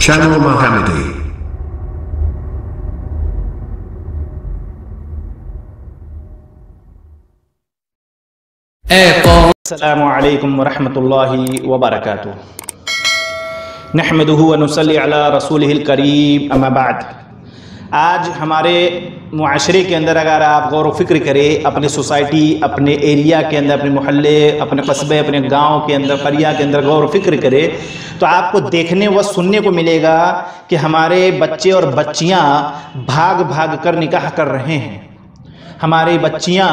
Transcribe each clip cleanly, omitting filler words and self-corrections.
Channel Mohammadi. अस्सलामु अलैकुम वरहमतुल्लाहि वबरकातुहू। नहमदुहु व नुसल्ली अला रसूलिहिल करीम, अम्मा बाद। आज हमारे मुआशरे के अंदर अगर आप गौर व फिक्र करें, अपने सोसाइटी, अपने एरिया के अंदर, अपने मोहल्ले, अपने कस्बे, अपने गांव के अंदर, करिया के अंदर गौर व फिक्र करें तो आपको देखने व सुनने को मिलेगा कि हमारे बच्चे और बच्चियां भाग भाग कर निकाह कर रहे हैं। हमारी बच्चियां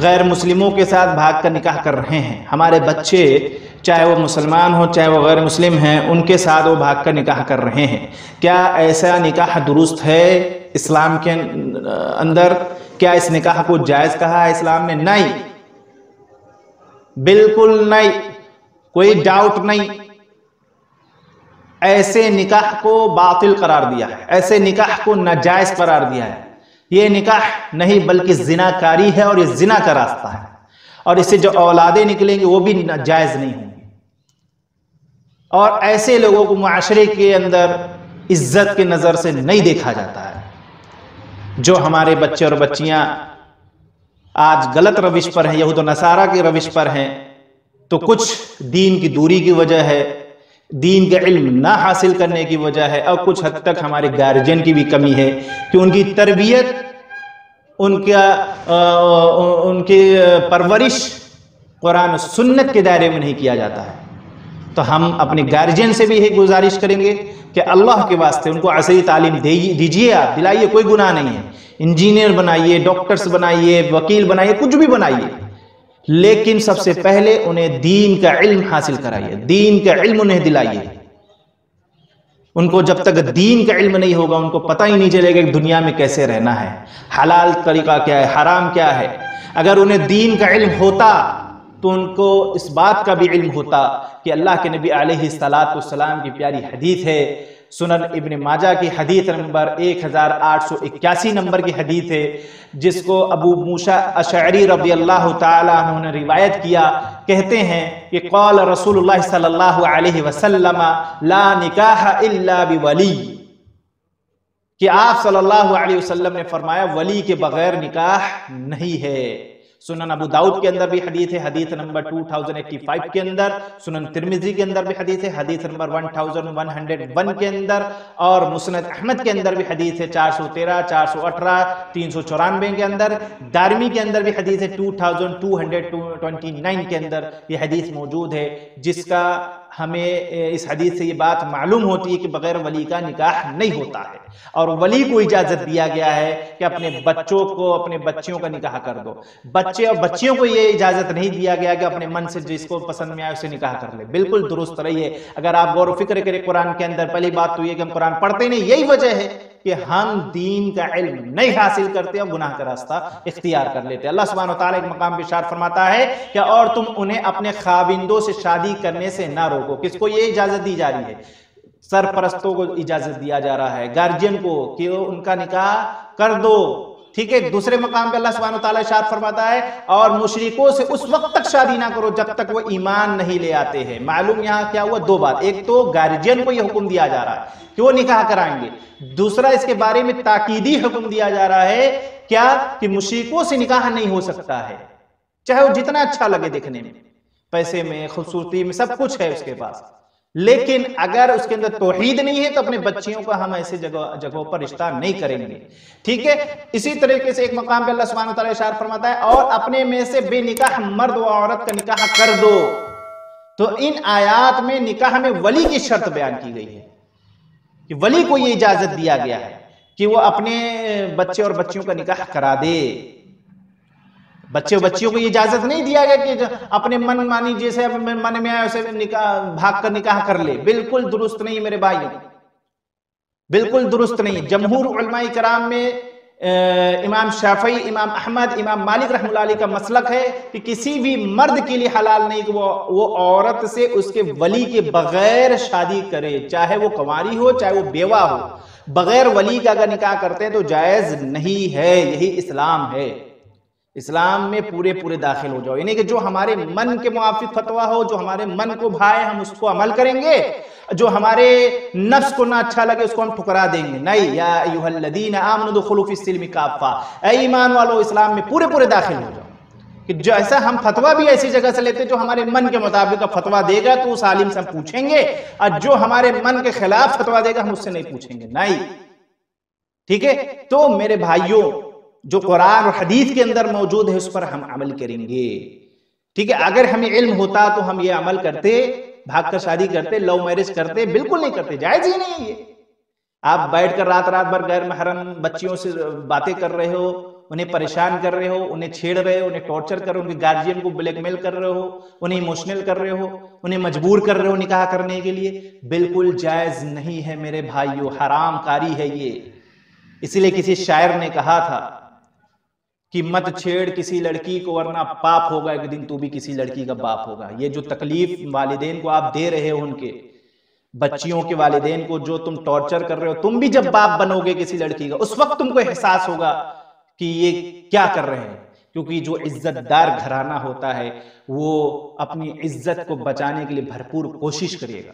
गैर मुस्लिमों के साथ भाग कर निकाह कर रहे हैं। हमारे बच्चे चाहे वो मुसलमान हो चाहे वो गैर मुस्लिम हैं, उनके साथ वो भाग कर निकाह कर रहे हैं। क्या ऐसा निकाह दुरुस्त है इस्लाम के अंदर? क्या इस निकाह को जायज़ कहा है इस्लाम ने? नहीं, बिल्कुल नहीं, कोई डाउट नहीं। ऐसे निकाह को बातिल करार दिया है, ऐसे निकाह को नाजायज़ करार दिया है। ये निकाह नहीं बल्कि जिनाकारी है और ये जिना का रास्ता है, और इससे जो औलादें निकलेंगी वो भी जायज़ नहीं होंगी। और ऐसे लोगों को मुआशरे के अंदर इज्जत की नज़र से नहीं देखा जाता है। जो हमारे बच्चे और बच्चियां आज गलत रविश पर हैं, यहूद व नसारा की रविश पर हैं, तो कुछ दीन की दूरी की वजह है, दीन का इल्म ना हासिल करने की वजह है, और कुछ हद तक हमारे गार्जियन की भी कमी है कि उनकी तरबियत, उनकी परवरिश कुरान और सुन्नत के दायरे में नहीं किया जाता है। तो हम अपने गार्जियन से भी यही गुजारिश करेंगे कि अल्लाह के वास्ते उनको असली तालीम दीजिए, आप दिलाइए, कोई गुनाह नहीं है। इंजीनियर बनाइए, डॉक्टर्स बनाइए, वकील बनाइए, कुछ भी बनाइए, लेकिन सबसे पहले उन्हें दीन का इल्म हासिल कराइए, दीन का इल्म उन्हें दिलाइए। उनको जब तक दीन का इल्म नहीं होगा, उनको पता ही नहीं चलेगा कि दुनिया में कैसे रहना है, हलाल तरीका क्या है, हराम क्या है। अगर उन्हें दीन का इल्म होता तो उनको इस बात का भी इल्म होता कि अल्लाह के नबी अलैहिस्सलातु वस्सलाम की प्यारी हदीस है, सुनन इब्न माजा की हदीस नंबर 1881 नंबर की हदीस है, जिसको अबू मूसा अशअरी रज़ियल्लाहु ताला अन्हु ने रिवायत किया। कहते हैं कि क़ाल रसूलुल्लाह सल्लल्लाहु अलैहि वसल्लम ला निकाह इल्ला बिवली, कि आप सल्लल्लाहु अलैहि वसल्लम ने फरमाया वली के बगैर निकाह नहीं है। सुनन अबू दाऊद के अंदर भी हदीस है, हदीस नंबर 2085 के अंदर, सुनन तिर्मिज़ी के अंदर भी हदीस है, हदीस नंबर 1101 के अंदर, और मुस्नद अहमद के अंदर भी हदीस है 413, 418, 394 के अंदर, दारमी के अंदर भी हदीस है 2229 के अंदर ये हदीस मौजूद है, जिसका हमें इस हदीस से ये बात मालूम होती है कि बगैर वली का निकाह नहीं होता है। और वली को इजाजत दिया गया है कि अपने बच्चों को, अपने बच्चियों का निकाह कर दो। बच्चे और बच्चियों को ये इजाजत नहीं दिया गया कि अपने मन से जिसको पसंद में आए उसे निकाह कर ले। बिल्कुल दुरुस्त रहिए। अगर आप गौर फिक्र करें कुरान के अंदर, पहली बात तो ये कि हम कुरान पढ़ते नहीं, यही वजह है कि हम दीन का इल्म नहीं हासिल करते और गुनाह का रास्ता इख्तियार कर लेते। अल्लाह सुब्हानहू व तआला एक मकाम पे इरशाद फरमाता है कि और तुम उन्हें अपने खाविंदों से शादी करने से ना रोको। किसको ये इजाजत दी जा रही है? सरपरस्तों को इजाजत दिया जा रहा है, गार्जियन को, कि उनका निकाह कर दो। ठीक है। दूसरे मकाम पे अल्लाह सुब्हानहू व तआला इरशाद फरमाता है और मुशरिकों से उस वक्त तक शादी ना करो जब तक वो ईमान नहीं ले आते हैं। मालूम यहाँ क्या हुआ? दो बात। एक तो गार्जियन को यह हुक्म दिया जा रहा है कि वो निकाह कराएंगे, दूसरा इसके बारे में ताकीदी हुक्म दिया जा रहा है क्या कि मुशरिकों से निकाह नहीं हो सकता है, चाहे वो जितना अच्छा लगे देखने में, पैसे में, खूबसूरती में, सब कुछ है उसके पास, लेकिन अगर उसके अंदर तौहीद नहीं है तो अपने बच्चियों का हम ऐसे जगहों पर रिश्ता नहीं करेंगे। ठीक है। इसी तरीके से एक मकाम पे अल्लाह सुब्हानहू व तआला इरशाद फरमाता है और अपने में से बेनिकाह मर्द व औरत का निकाह कर दो। तो इन आयात में निकाह में वली की शर्त बयान की गई है कि वली को यह इजाजत दिया गया है कि वो अपने बच्चे और बच्चियों का निकाह करा दे। बच्चे बच्चियों को इजाजत नहीं दिया गया कि अपने मन मानी जैसे मन में आए उसे निकाह भाग कर निकाह कर ले। बिल्कुल दुरुस्त नहीं मेरे भाइयों, बिल्कुल दुरुस्त नहीं। जमहूर उलमाए कराम में इमाम शाफई, इमाम अहमद, इमाम मालिक रहमतुल्लाह अलैह का मसलक है कि किसी भी मर्द के लिए हलाल नहीं कि वो औरत से उसके वली के बगैर शादी करे, चाहे वो कुंवारी हो चाहे वो बेवा हो। बगैर वली का अगर निकाह करते हैं तो जायज नहीं है। यही इस्लाम है। इस्लाम में पूरे पूरे दाखिल हो जाओ, यानी कि जो हमारे मन के मुआफिक फतवा हो, जो हमारे मन को भाए हम उसको अमल करेंगे, जो हमारे नफ्स को ना अच्छा लगे उसको हम ठुकरा देंगे नहीं। या अय्युहल्लज़ीना आमनू दुखुलू फिस्सिल्मि काफ़ा, ऐ ईमान वालों इस्लाम में पूरे पूरे दाखिल हो जाओ। कि जो ऐसा हम फतवा भी ऐसी जगह से लेते जो हमारे मन के मुताबिक का फतवा देगा तो उस आलिम से हम पूछेंगे, और जो हमारे मन के खिलाफ फतवा देगा हम उससे नहीं पूछेंगे नहीं। ठीक है, तो मेरे भाइयों जो कुरान और हदीस के अंदर मौजूद है उस पर हम अमल करेंगे। ठीक है, अगर हमें इल्म होता तो हम ये अमल करते, भागकर शादी करते, लव मैरिज करते? बिल्कुल नहीं करते, जायज ही नहीं है ये। आप बैठकर रात रात भर गैर महरम बच्चियों से बातें कर रहे हो, उन्हें परेशान कर रहे हो, उन्हें छेड़ रहे हो, उन्हें टॉर्चर कर रहे हो, उनके गार्जियन को ब्लैकमेल कर रहे हो, उन्हें इमोशनल कर रहे हो, उन्हें मजबूर कर रहे हो निकाह करने के लिए, बिल्कुल जायज नहीं है मेरे भाइयों, हराम कारी है ये। इसीलिए किसी शायर ने कहा था कि मत छेड़ किसी लड़की को वरना पाप होगा, एक दिन तू भी किसी लड़की का बाप होगा। ये जो तकलीफ वालिदैन को आप दे रहे हो, उनके बच्चियों के वालिदैन को जो तुम टॉर्चर कर रहे हो, तुम भी जब बाप बनोगे किसी लड़की का उस वक्त तुमको एहसास होगा कि ये क्या कर रहे हैं। क्योंकि जो इज्जतदार घराना होता है वो अपनी इज्जत को बचाने के लिए भरपूर कोशिश करेगा,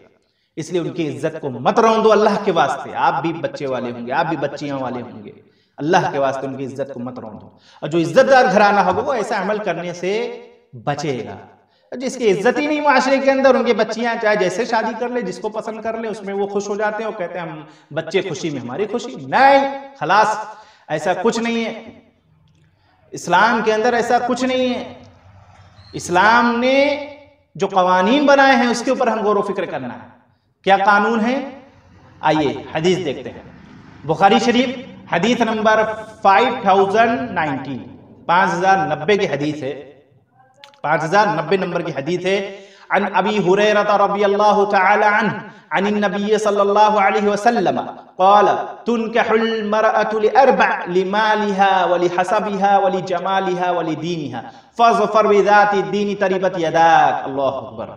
इसलिए उनकी इज्जत को मत रौंदो अल्लाह के वास्ते। आप भी बच्चे वाले होंगे, आप भी बच्चियां वाले होंगे, अल्लाह के वास्ते उनकी इज्जत को मत रौंदो। और जो इज्जतदार घराना होगा वो ऐसा अमल करने से बचेगा। जिसकी इज्जत ही नहीं माशरे के अंदर, उनकी बच्चियां चाहे जैसे शादी कर ले, जिसको पसंद कर ले, उसमें वो खुश हो जाते हैं और कहते हैं हम बच्चे खुशी में हमारी खुशी। नहीं, खलास, ऐसा कुछ नहीं है इस्लाम के अंदर, ऐसा कुछ नहीं है। इस्लाम ने जो कवानीन बनाए हैं उसके ऊपर हम गौर फिक्र करना है। क्या कानून है? आइए हदीस देखते हैं। बुखारी शरीफ हदीस नंबर 5090, 5090 की हदीस है, 5090 नंबर की हदीस है। अन अबी हुरैरा रज़ियल्लाहु तआला अन्हु अन नबी सल्लल्लाहु अलैहि वसल्लम क़ाल तुनकहुल मरअतु लिअरबअ लिमालिहा व लिहसबिहा व लिजमालिहा व लिदीनिहा फज़फर बिज़ाति दीन तरिबत यदाक। अल्लाहु अकबर।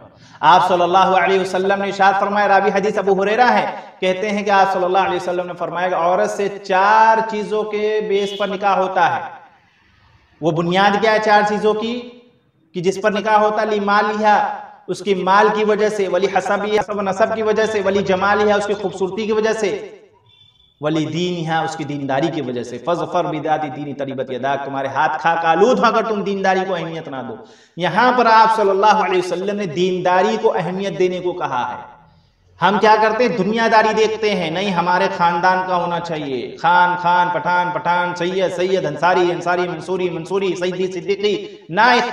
आप सल्लल्लाहु अलैहि वसल्लम ने इरशाद फरमाया, रावी हदीस अबू हुरैरा है, कहते हैं कि आप सल्लल्लाहु अलैहि वसल्लम ने फरमाया कि औरत से 4 चीजों के बेस पर निकाह होता है। वो बुनियाद क्या है 4 चीजों की कि जिस पर निकाह होता है? लिमालिहा, उसकी माल की वजह से, वली हसबिहा, नसब की वजह से, वली जमालिहा, उसकी खूबसूरती की वजह से, वली दीनिहा, उसकी दीनदारी की वजह से। फज़फर बिज़ाति दीनी तरिबत यदाक, तुम्हारे हाथ खाक आलूद हो अगर तुम दीनदारी को अहमियत ना दो। यहां पर आप सल्लल्लाहु अलैहि वसल्लम ने दीनदारी को अहमियत देने को कहा है। हम क्या करते हैं? दुनियादारी देखते हैं, नहीं हमारे खानदान का होना चाहिए, खान खान, पठान पठान, सैयद सैयद, अंसारी अंसारी, मंसूरी मंसूरी, सईदी सिद्दीकी, नाइक,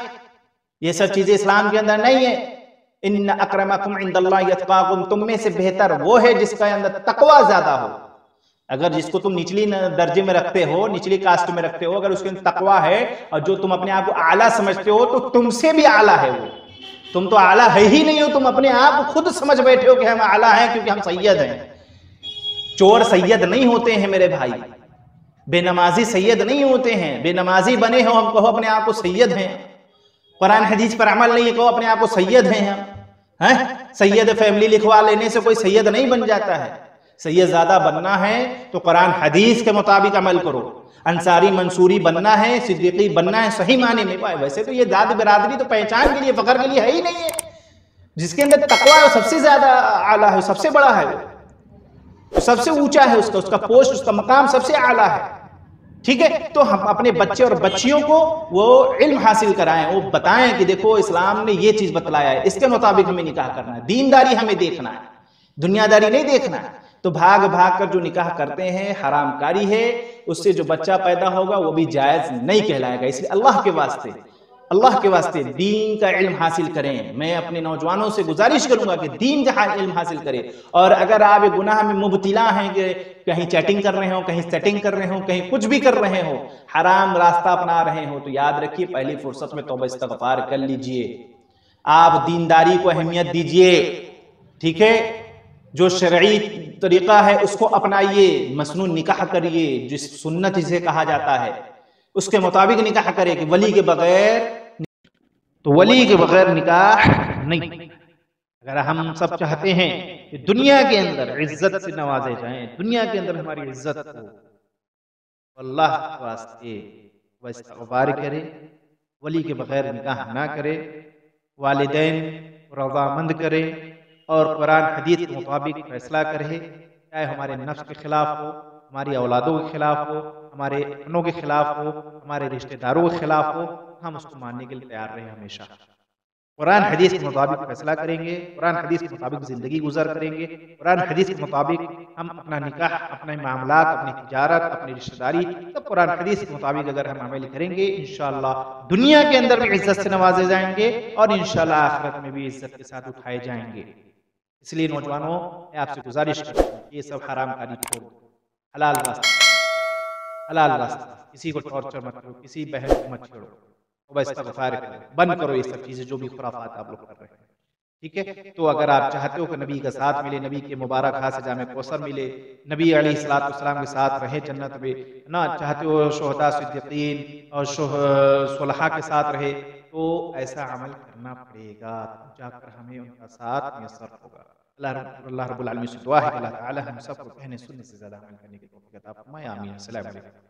ये सब चीजें इस्लाम के अंदर नहीं है। इन्न अक्रमकुम इंदल्लाहि अत्काकुम, तुम में से बेहतर वो है जिसका अंदर तकवा ज्यादा हो। अगर जिसको तुम निचली दर्जे में रखते हो, निचली कास्ट में रखते हो, अगर उसके अंदर तकवा है और जो तुम अपने आप को आला समझते हो तो तुमसे भी आला है वो। तुम तो आला है ही नहीं हो, तुम अपने आप को खुद समझ बैठे हो कि हम आला हैं क्योंकि हम सैयद हैं। चोर सैयद नहीं होते हैं मेरे भाई, बेनमाजी सैयद नहीं होते हैं। बेनमाजी बने हो हम, कहो अपने आप को सैयद हैं। कुरान हदीस पर अमल नहीं है, कहो अपने आप को सैयद हैं हम, हैं? सैयद फैमिली लिखवा लेने से कोई सैयद नहीं बन जाता है। सैयद ज्यादा बनना है तो कुरान हदीस के मुताबिक अमल करो। अंसारी मंसूरी बनना है, सिद्दीकी बनना है सही माने में। वैसे तो ये जात बिरादरी तो पहचान के लिए, फखर के लिए है ही नहीं है। जिसके अंदर तकवा है सबसे ज्यादा आला है, सबसे बड़ा है, वो सबसे ऊंचा है, उसका पोस्ट, उसका मकाम सबसे आला है। ठीक है, तो हम अपने बच्चे और बच्चियों को वो इल्म हासिल कराएं, वो बताएं कि देखो इस्लाम ने ये चीज बतलाया है, इसके मुताबिक हमें निकाह करना है, दीनदारी हमें देखना है, दुनियादारी नहीं देखना है। तो भाग भाग कर जो निकाह करते हैं हरामकारी है, उससे जो बच्चा पैदा होगा वो भी जायज नहीं कहलाएगा। इसलिए अल्लाह के वास्ते दीन का इल्म हासिल करें। मैं अपने नौजवानों से गुजारिश करूंगा कि दीन का इल्म हासिल करें। और अगर आप गुनाह में मुब्तिला हैं कि कहीं चैटिंग कर रहे हो, कहीं सेटिंग कर रहे हो, कहीं कुछ भी कर रहे हो, हराम रास्ता अपना रहे हो, तो याद रखिए पहली फुर्सत में तौबा इस्तगफार कर लीजिए। आप दीनदारी को अहमियत दीजिए। ठीक है, जो शरई तरीका है उसको अपनाइए, मसनून निकाह करिए, जिस सुन्नत जिसे कहा जाता है उसके मुताबिक निकाह करे कि वली के बगैर, तो वली के बगैर निकाह नहीं। अगर हम सब चाहते हैं कि दुनिया के अंदर इज्जत से नवाजे जाएं, दुनिया के अंदर हमारी इज्जत हो, अल्लाह के वास्ते वह इस्तिग़फ़ार करे, वली के बग़ैर निकाह ना करे, वालिदैन रज़ामंद करे और कुरान हदीस के मुताबिक फ़ैसला करे, चाहे हमारे नफ्स के खिलाफ हो, हमारी औलादों के खिलाफ हो, हमारे अपनों के खिलाफ हो, हमारे रिश्तेदारों के खिलाफ हो, हम उसको मानने के लिए तैयार रहे हमेशा। कुरान हदीस के मुताबिक फैसला करेंगे, कुरान हदीस के मुताबिक ज़िंदगी गुज़र करेंगे, कुरान हदीस के मुताबिक हम अपना निकाह, अपने मामलात, अपनी तिजारत, अपनी रिश्तेदारी सब कुरान हदीस के मुताबिक अगर हम अमल करेंगे, इंशाअल्लाह दुनिया के अंदर भी इज़्ज़त से नवाजे जाएंगे और इंशाअल्लाह आखिरत में भी इज़्ज़त के साथ उठाए जाएंगे। इसलिए नौजवानों, मैं आपसे गुजारिश करता हूँ, ये सब हरामकारी छोड़ दो, हलाल रास्ता, हलाल रास्ता, किसी को टॉर्चर मत करो, किसी बहन को मत छेड़ो, तौबा इस्तिग़फ़ार करो, बंद करो ये सब चीज़ें जो भी खुराफात आप लोग कर रहे हैं। ठीक है? तो अगर आप चाहते हो कि नबी का साथ मिले, नबी के मुबारक हाथ से जामे कौसर मिले, नबी अलैहिस्सलाम के साथ रहे जन्नत में, ना चाहते हो शुहदा सिद्दीकीन और सुलहा के साथ रहे, तो ऐसा अमल करना पड़ेगा, तब जाकर हमें उनका साथ मुयस्सर होगा। अल्लाह रब्बुल आलमीन से दुआ है कि अल्लाह ताला हम सबको कहने सुनने से ज़्यादा अमल करने की तौफ़ीक़ अता फरमाए। आमीन। अस्सलामु अलैकुम।